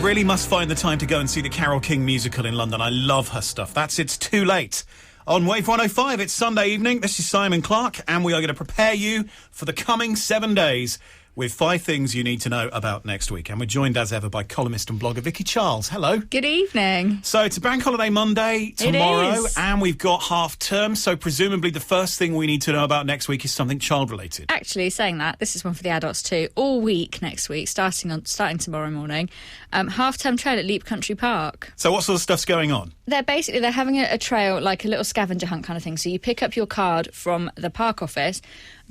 really must find the time to go and see the Carole King musical in London. I love her stuff. That's It's Too Late. On Wave 105, it's Sunday evening. This is Simon Clarke, and we are going to prepare you for the coming 7 days with 5 things you need to know about next week. And we're joined, as ever, by columnist and blogger Vicky Charles. Hello. Good evening. So it's a bank holiday Monday tomorrow, It is. and we've got half term, so presumably the first thing we need to know about next week is something child-related. Actually, saying that, this is one for the adults too. All week next week, starting tomorrow morning, half-term trail at Leap Country Park. So what sort of stuff's going on? They're having a trail, like a little scavenger hunt kind of thing. So you pick up your card from the park office,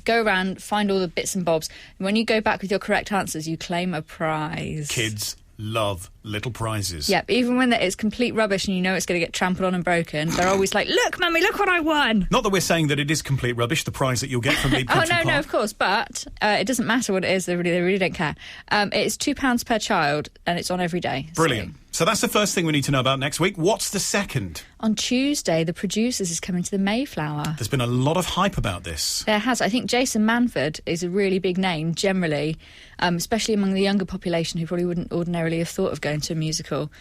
go around, find all the bits and bobs. And when you go back with your correct answers, you claim a prize. Kids love little prizes. Yep, even when it's complete rubbish and you know it's going to get trampled on and broken, they're always like, look, Mummy, look what I won. Not that we're saying that it is complete rubbish, the prize that you'll get from Leap Country Park. No, of course, but it doesn't matter what it is. They really don't care. It's £2 per child, and it's on every day. Brilliant. So that's the first thing we need to know about next week. What's the second? On Tuesday, The Producers is coming to the Mayflower. There's been a lot of hype about this. There has. I think Jason Manford is a really big name, generally, especially among the younger population who probably wouldn't ordinarily have thought of going to a musical.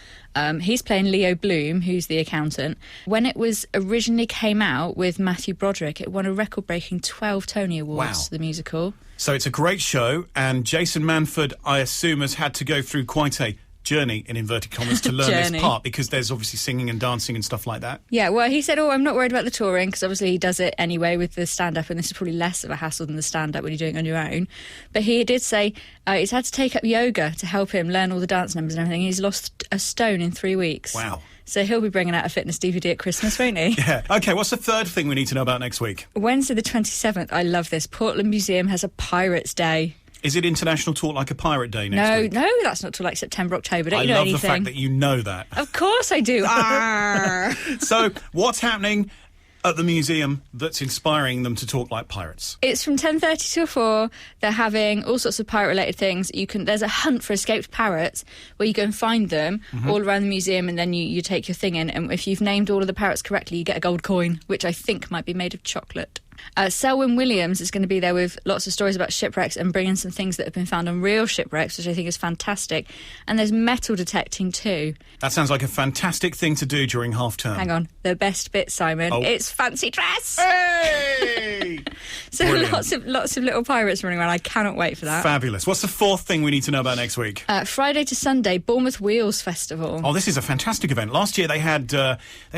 He's playing Leo Bloom, who's the accountant. When it was originally came out with Matthew Broderick, it won a record-breaking 12 Tony Awards, the musical. So it's a great show, and Jason Manford, I assume, has had to go through quite a journey, in inverted commas, to learn this part, because there's obviously singing and dancing and stuff like that. Yeah, well, he said, I'm not worried about the touring, because obviously he does it anyway with the stand-up, and this is probably less of a hassle than the stand-up when you're doing it on your own. But he did say he's had to take up yoga to help him learn all the dance numbers and everything. He's lost a stone in 3 weeks. Wow. So he'll be bringing out a fitness DVD at Christmas, won't he? Yeah. OK, what's the third thing we need to know about next week? Wednesday the 27th, I love this. Portland Museum has a Pirates Day. Is it International Talk Like a Pirate Day next week? No, that's not till like September, October. Don't you know anything? I love the fact that you know that. Of course I do. So, what's happening at the museum that's inspiring them to talk like pirates? It's from 10:30 till 4. They're having all sorts of pirate-related things. There's a hunt for escaped pirates where you go and find them all around the museum, and then you take your thing in. And if you've named all of the pirates correctly, you get a gold coin, which I think might be made of chocolate. Selwyn Williams is going to be there with lots of stories about shipwrecks and bringing some things that have been found on real shipwrecks, which I think is fantastic. And there's metal detecting too. That sounds like a fantastic thing to do during half-term. Hang on, the best bit, Simon. Oh. It's fancy dress. Hey! So Brilliant. lots of little pirates running around. I cannot wait for that. Fabulous. What's the fourth thing we need to know about next week? Friday to Sunday, Bournemouth Wheels Festival. Oh, this is a fantastic event. Last year they had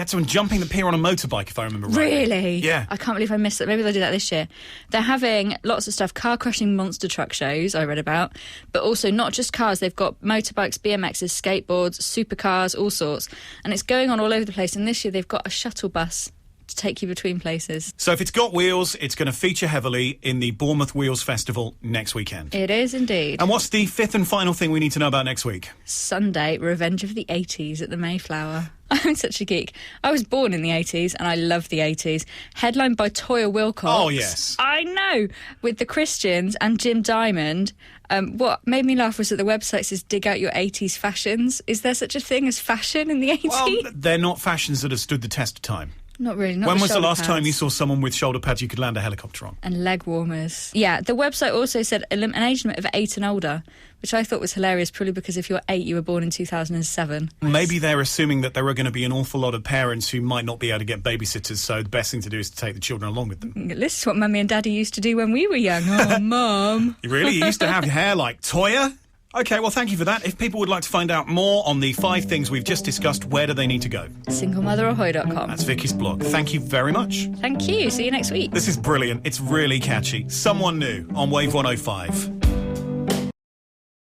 someone jumping the pier on a motorbike, if I remember right. Really? Yeah. I can't believe I missed it. Maybe they'll do that this year. They're having lots of stuff, car-crushing monster truck shows, I read about, but also not just cars. They've got motorbikes, BMXs, skateboards, supercars, all sorts. And it's going on all over the place. And this year they've got a shuttle bus to take you between places. So if it's got wheels, it's going to feature heavily in the Bournemouth Wheels Festival next weekend. It is indeed. And what's the fifth and final thing we need to know about next week? Sunday, Revenge of the 80s at the Mayflower. I'm such a geek. I was born in the 80s and I love the 80s. Headlined by Toya Wilcox. Oh, yes. I know. With the Christians and Jim Diamond. What made me laugh was that the website says dig out your 80s fashions. Is there such a thing as fashion in the 80s? Well, they're not fashions that have stood the test of time. Not really. When was the last time you saw someone with shoulder pads you could land a helicopter on? And leg warmers. Yeah, the website also said an age limit of 8 and older, which I thought was hilarious, probably because if you're 8, you were born in 2007. Maybe they're assuming that there are going to be an awful lot of parents who might not be able to get babysitters, so the best thing to do is to take the children along with them. This is what Mummy and Daddy used to do when we were young. Oh, Mum. Really? You used to have hair like Toya? OK, well, thank you for that. If people would like to find out more on the 5 things we've just discussed, where do they need to go? SingleMotherAhoy.com. That's Vicky's blog. Thank you very much. Thank you. See you next week. This is brilliant. It's really catchy. Someone new on Wave 105.